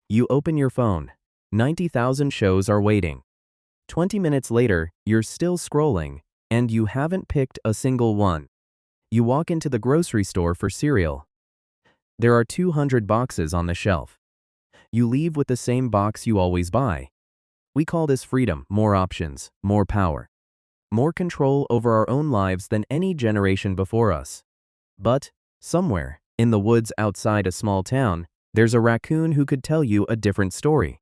You open your phone. 90,000 shows are waiting. 20 minutes later, you're still scrolling, and you haven't picked a single one. You walk into the grocery store for cereal. There are 200 boxes on the shelf. You leave with the same box you always buy. We call this freedom, more options, more power, more control over our own lives than any generation before us. But, somewhere, in the woods outside a small town, there's a raccoon who could tell you a different story.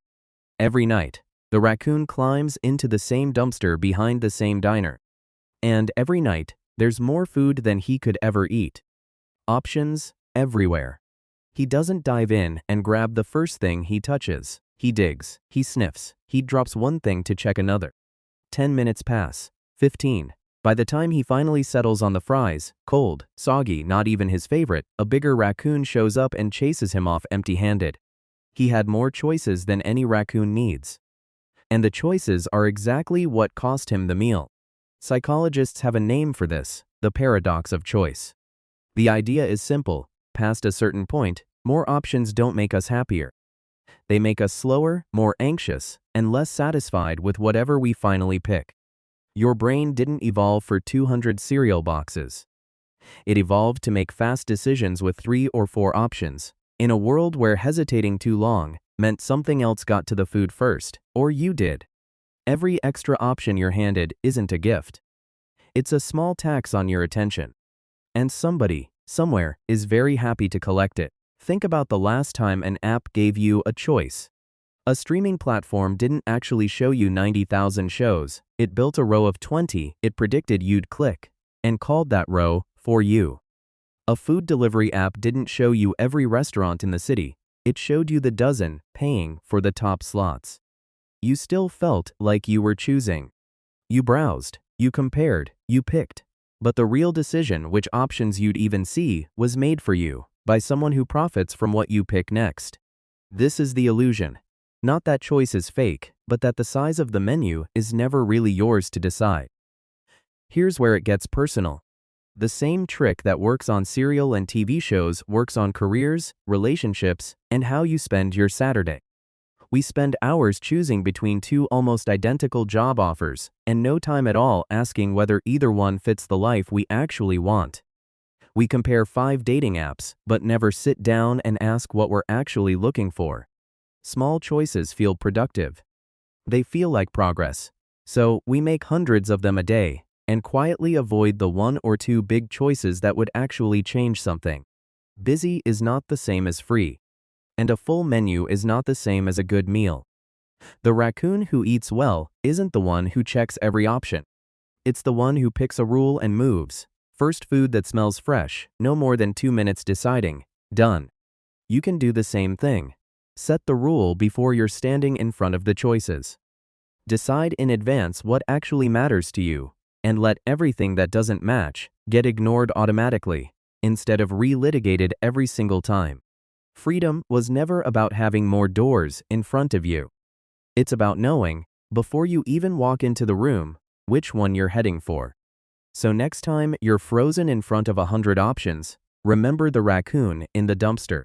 Every night, the raccoon climbs into the same dumpster behind the same diner. And every night, there's more food than he could ever eat. Options everywhere. He doesn't dive in and grab the first thing he touches. He digs, he sniffs, he drops one thing to check another. 10 minutes pass, 15. By the time he finally settles on the fries, cold, soggy, not even his favorite, a bigger raccoon shows up and chases him off empty-handed. He had more choices than any raccoon needs. And the choices are exactly what cost him the meal. Psychologists have a name for this, the paradox of choice. The idea is simple. Past a certain point, more options don't make us happier. They make us slower, more anxious, and less satisfied with whatever we finally pick. Your brain didn't evolve for 200 cereal boxes. It evolved to make fast decisions with 3 or 4 options, in a world where hesitating too long meant something else got to the food first, or you did. Every extra option you're handed isn't a gift. It's a small tax on your attention. And somebody, somewhere, is very happy to collect it. Think about the last time an app gave you a choice. A streaming platform didn't actually show you 90,000 shows. It built a row of 20 it predicted you'd click, and called that row For You. A food delivery app didn't show you every restaurant in the city. It showed you the dozen, paying for the top slots. You still felt like you were choosing. You browsed, you compared, you picked. But the real decision which options you'd even see was made for you by someone who profits from what you pick next. This is the illusion. Not that choice is fake, but that the size of the menu is never really yours to decide. Here's where it gets personal. The same trick that works on cereal and TV shows works on careers, relationships, and how you spend your Saturday. We spend hours choosing between 2 almost identical job offers, and no time at all asking whether either one fits the life we actually want. We compare 5 dating apps, but never sit down and ask what we're actually looking for. Small choices feel productive. They feel like progress. So we make hundreds of them a day, and quietly avoid the 1 or 2 big choices that would actually change something. Busy is not the same as free. And a full menu is not the same as a good meal. The raccoon who eats well isn't the one who checks every option. It's the one who picks a rule and moves. First food that smells fresh, no more than 2 minutes deciding, done. You can do the same thing. Set the rule before you're standing in front of the choices. Decide in advance what actually matters to you, and let everything that doesn't match get ignored automatically, instead of relitigated every single time. Freedom was never about having more doors in front of you. It's about knowing, before you even walk into the room, which one you're heading for. So next time you're frozen in front of 100 options, remember the raccoon in the dumpster.